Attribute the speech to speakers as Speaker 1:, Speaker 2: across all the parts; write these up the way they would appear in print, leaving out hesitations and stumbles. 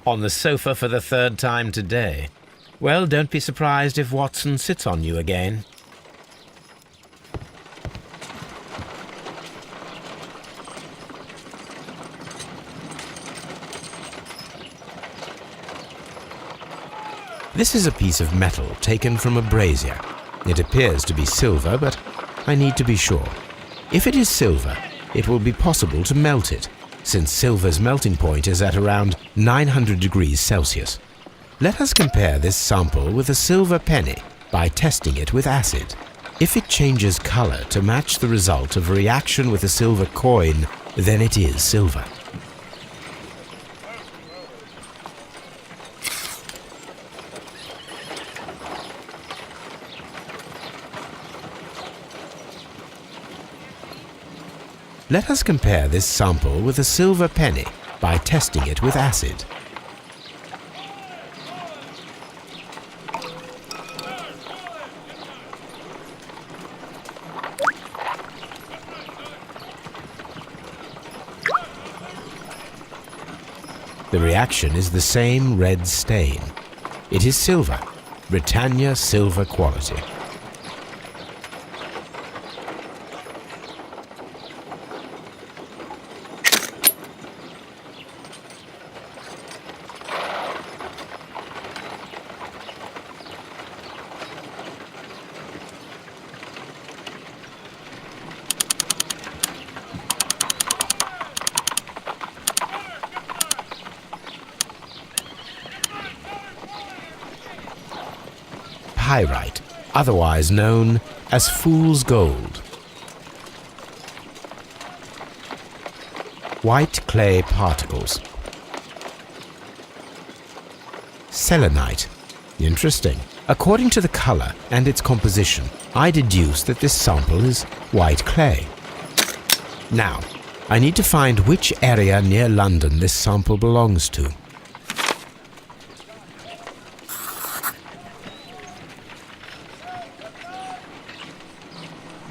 Speaker 1: On the sofa for the third time today. Well, don't be surprised if Watson sits on you again. This is a piece of metal taken from a brazier. It appears to be silver, but I need to be sure. If it is silver, it will be possible to melt it, since silver's melting point is at around 900 degrees Celsius. Let us compare this sample with a silver penny by testing it with acid. If it changes color to match the result of a reaction with a silver coin, then it is silver. Let us compare this sample with a silver penny by testing it with acid. The reaction is the same red stain. It is silver, Britannia silver quality. Pyrite, otherwise known as fool's gold. White clay particles. Selenite. Interesting. According to the color and its composition, I deduce that this sample is white clay. Now, I need to find which area near London this sample belongs to.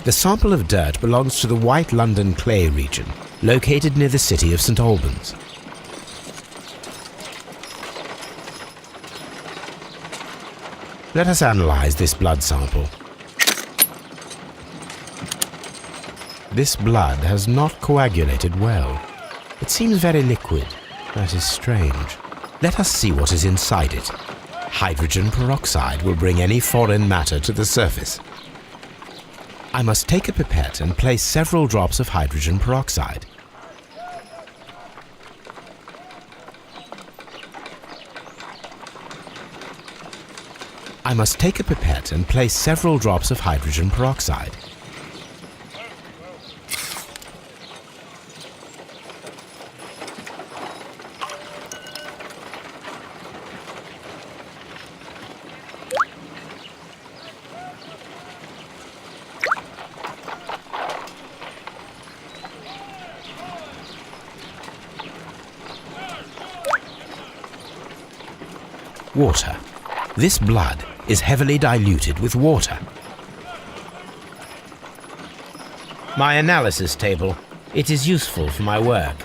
Speaker 1: The sample of dirt belongs to the White London clay region, located near the city of St. Albans. Let us analyze this blood sample. This blood has not coagulated well. It seems very liquid. That is strange. Let us see what is inside it. Hydrogen peroxide will bring any foreign matter to the surface. I must take a pipette and place several drops of hydrogen peroxide. I must take a pipette and place several drops of hydrogen peroxide. Water. This blood is heavily diluted with water. My analysis table. It is useful for my work.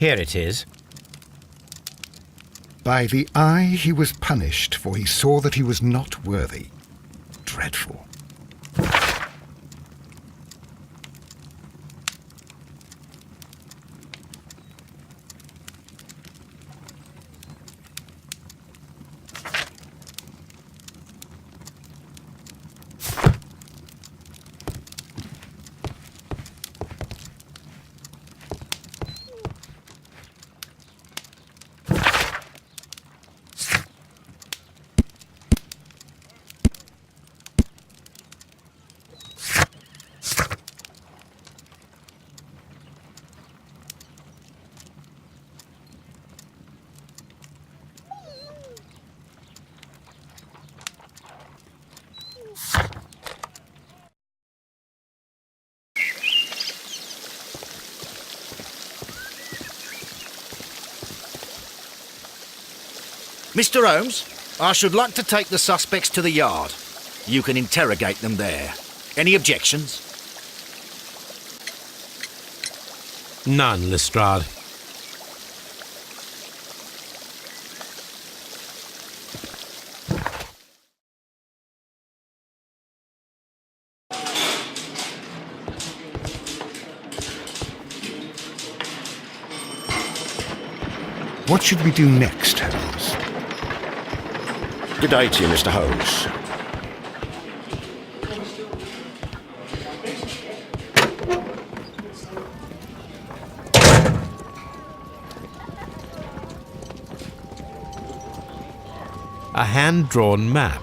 Speaker 1: Here it is.
Speaker 2: By the eye he was punished, for he saw that he was not worthy. Dreadful.
Speaker 3: Mr. Holmes, I should like to take the suspects to the yard. You can interrogate them there. Any objections?
Speaker 1: None, Lestrade.
Speaker 2: What should we do next, Holmes?
Speaker 4: Good day to you, Mr. Holmes.
Speaker 1: A hand-drawn map.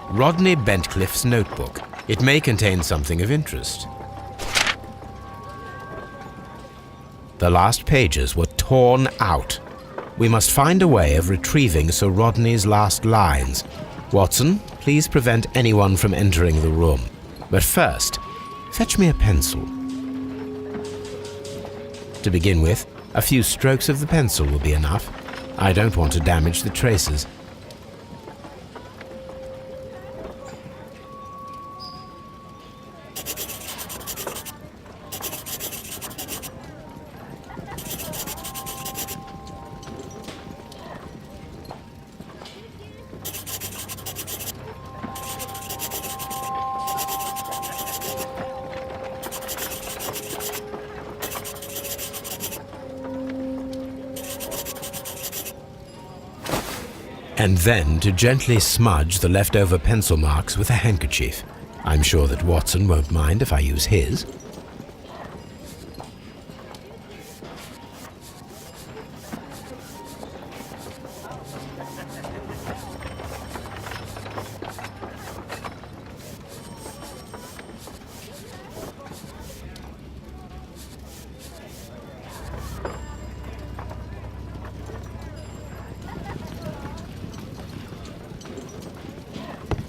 Speaker 1: Rodney Bentcliffe's notebook. It may contain something of interest. The last pages were torn out. We must find a way of retrieving Sir Rodney's last lines. Watson, please prevent anyone from entering the room. But first, fetch me a pencil. To begin with, a few strokes of the pencil will be enough. I don't want to damage the traces. And then to gently smudge the leftover pencil marks with a handkerchief. I'm sure that Watson won't mind if I use his.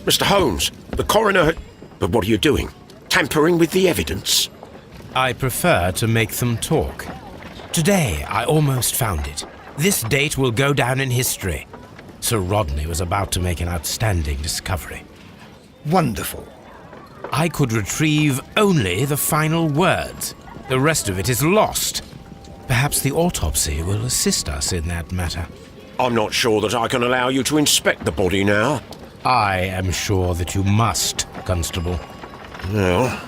Speaker 4: Mr. Holmes, the coroner had... But what are you doing? Tampering with the evidence?
Speaker 1: I prefer to make them talk. Today, I almost found it. This date will go down in history. Sir Rodney was about to make an outstanding discovery.
Speaker 2: Wonderful.
Speaker 1: I could retrieve only the final words. The rest of it is lost. Perhaps the autopsy will assist us in that matter.
Speaker 4: I'm not sure that I can allow you to inspect the body now.
Speaker 1: I am sure that you must, Constable.
Speaker 4: Well...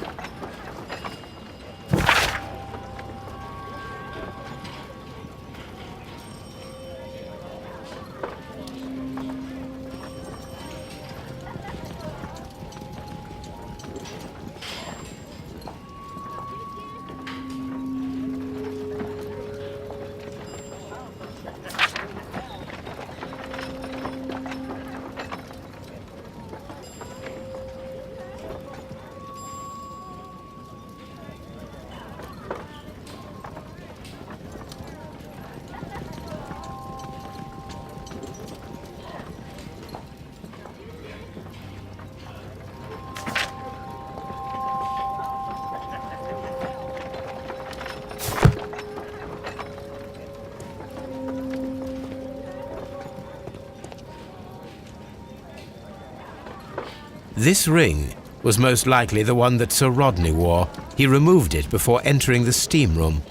Speaker 1: This ring was most likely the one that Sir Rodney wore. He removed it before entering the steam room.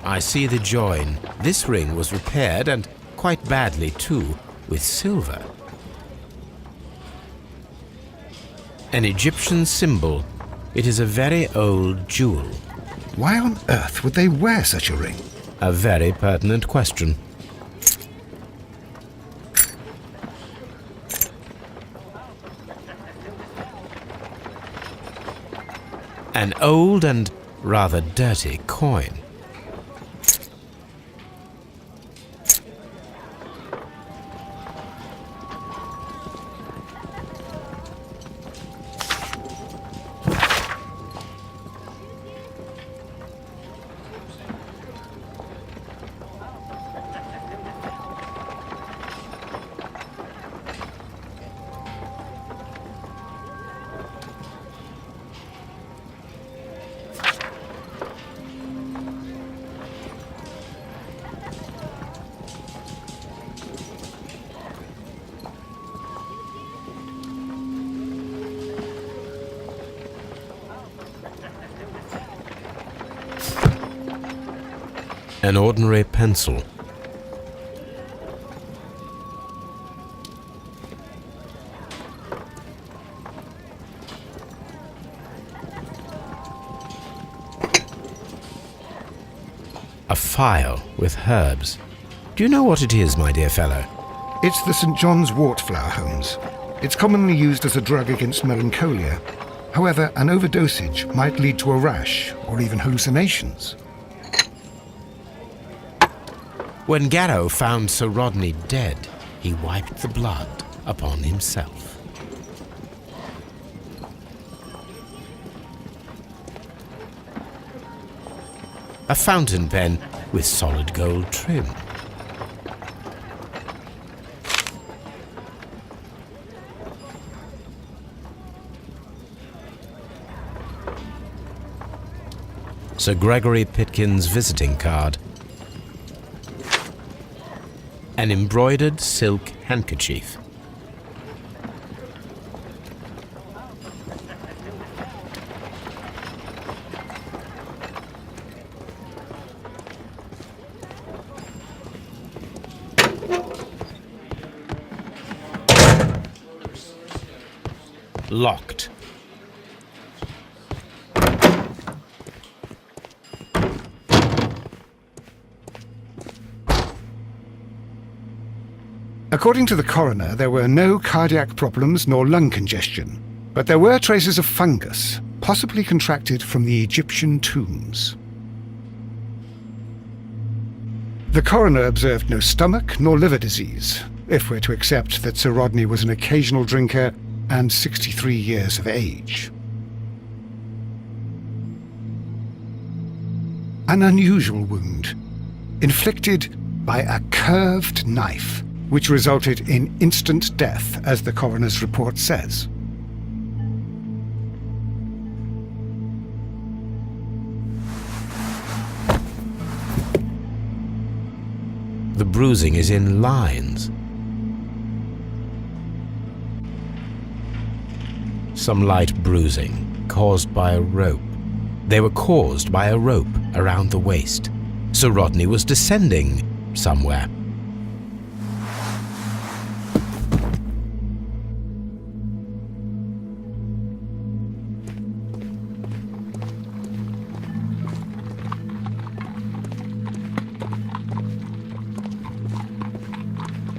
Speaker 1: I see the join. This ring was repaired, and quite badly too, with silver. An Egyptian symbol. It is a very old jewel.
Speaker 2: Why on earth would they wear such a ring?
Speaker 1: A very pertinent question. An old and rather dirty coin. An ordinary pencil. A file with herbs. Do you know what it is, my dear fellow?
Speaker 2: It's the St. John's wort flower, Holmes. It's commonly used as a drug against melancholia. However, an overdosage might lead to a rash or even hallucinations.
Speaker 1: When Garrow found Sir Rodney dead, he wiped the blood upon himself. A fountain pen with solid gold trim. Sir Gregory Pitkin's visiting card. An embroidered silk handkerchief. Locked.
Speaker 2: According to the coroner, there were no cardiac problems nor lung congestion, but there were traces of fungus, possibly contracted from the Egyptian tombs. The coroner observed no stomach nor liver disease, if we're to accept that Sir Rodney was an occasional drinker and 63 years of age. An unusual wound, inflicted by a curved knife, which resulted in instant death, as the coroner's report says.
Speaker 1: The bruising is in lines. Some light bruising caused by a rope. They were caused by a rope around the waist. Sir Rodney was descending somewhere.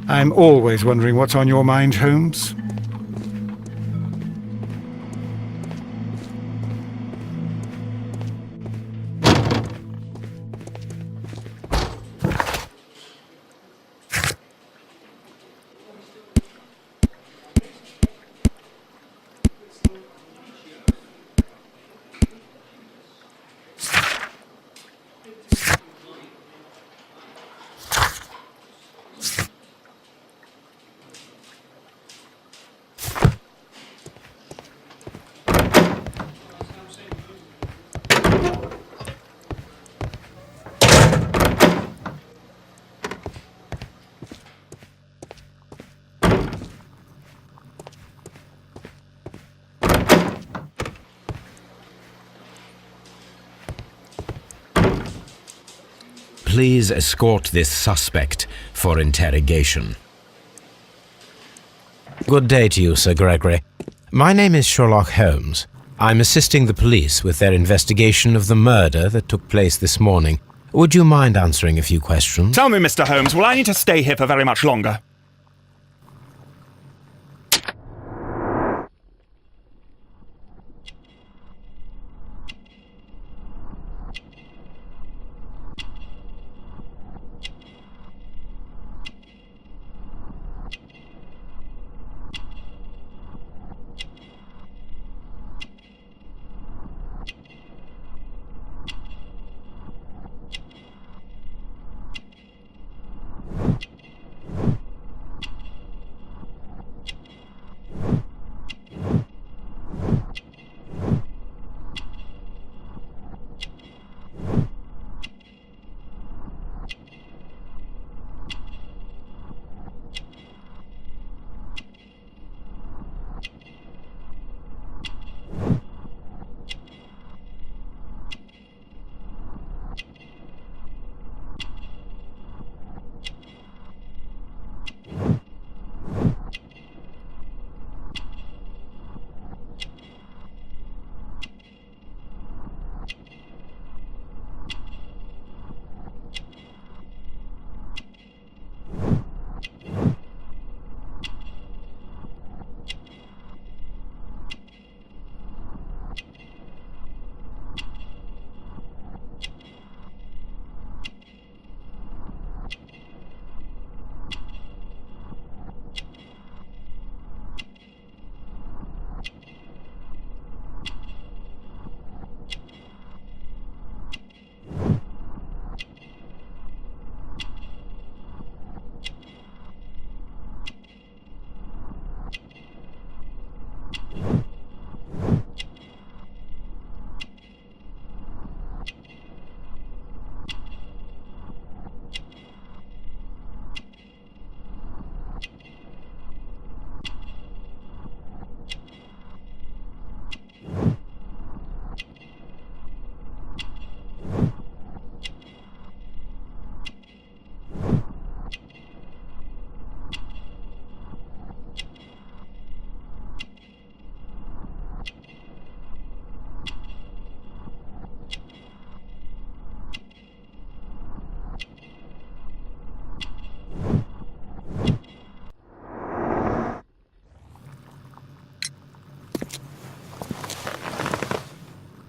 Speaker 2: I'm always wondering what's on your mind, Holmes.
Speaker 1: please escort this suspect for interrogation? Good day to you, Sir Gregory. My name is Sherlock Holmes. I'm assisting the police with their investigation of the murder that took place this morning. Would you mind answering a few questions?
Speaker 5: Tell me, Mr. Holmes, will I need to stay here for very much longer?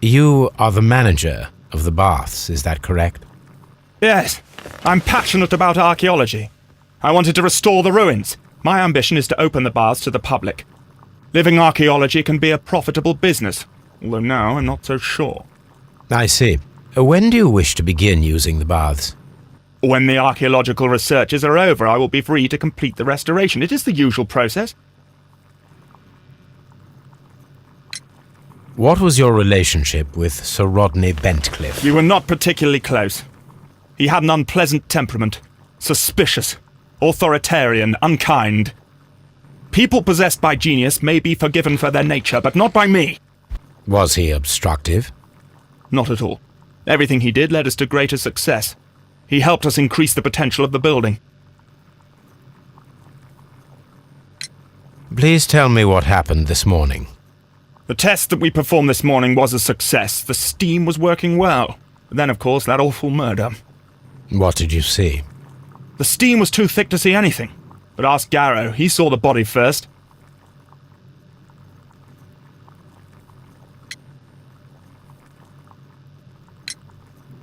Speaker 1: You are the manager of the baths, is that correct?
Speaker 5: Yes, I'm passionate about archaeology. I wanted to restore the ruins. My ambition is to open the baths to the public. Living archaeology can be a profitable business, although now I'm not so sure.
Speaker 1: I see. When do you wish to begin using the baths?
Speaker 5: When the archaeological researches are over, I will be free to complete the restoration. It is the usual process.
Speaker 1: What was your relationship with Sir Rodney Bentcliffe?
Speaker 5: We were not particularly close. He had an unpleasant temperament, suspicious, authoritarian, unkind. People possessed by genius may be forgiven for their nature, but not by me.
Speaker 1: Was he obstructive?
Speaker 5: Not at all. Everything he did led us to greater success. He helped us increase the potential of the building.
Speaker 1: Please tell me what happened this morning.
Speaker 5: The test that we performed this morning was a success. The steam was working well. But then, of course, that awful murder.
Speaker 1: What did you see?
Speaker 5: The steam was too thick to see anything. But ask Garrow. He saw the body first.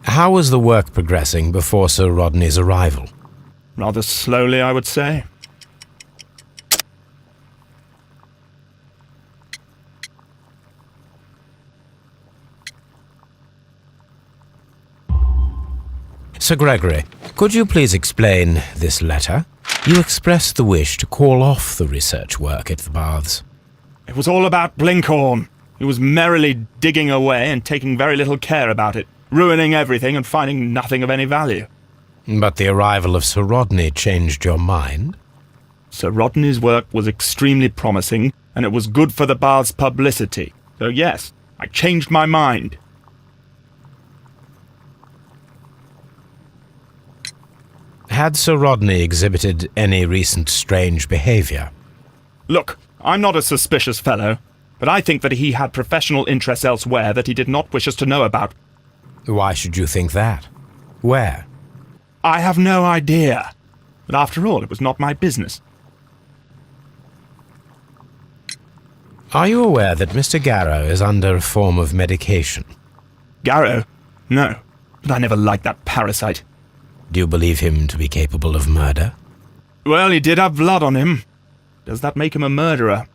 Speaker 1: How was the work progressing before Sir Rodney's arrival?
Speaker 5: Rather slowly, I would say.
Speaker 1: Sir Gregory, could you please explain this letter? You expressed the wish to call off the research work at the baths.
Speaker 5: It was all about Blinkhorn. He was merrily digging away and taking very little care about it, ruining everything and finding nothing of any value.
Speaker 1: But the arrival of Sir Rodney changed your mind?
Speaker 5: Sir Rodney's work was extremely promising, and it was good for the bath's publicity. So yes, I changed my mind.
Speaker 1: Had Sir Rodney exhibited any recent strange behaviour?
Speaker 5: Look, I'm not a suspicious fellow, but I think that he had professional interests elsewhere that he did not wish us to know about.
Speaker 1: Why should you think that? Where?
Speaker 5: I have no idea. But after all, it was not my business.
Speaker 1: Are you aware that Mr. Garrow is under a form of medication?
Speaker 5: Garrow? No, but I never liked that parasite.
Speaker 1: Do you believe him to be capable of murder?
Speaker 5: Well, he did have blood on him. Does that make him a murderer?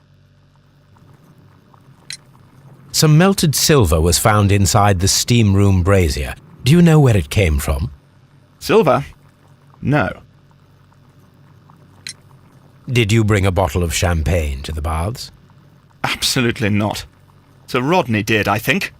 Speaker 1: Some melted silver was found inside the steam room brazier. Do you know where it came from?
Speaker 5: Silver? No.
Speaker 1: Did you bring a bottle of champagne to the baths?
Speaker 5: Absolutely not. Sir Rodney did, I think.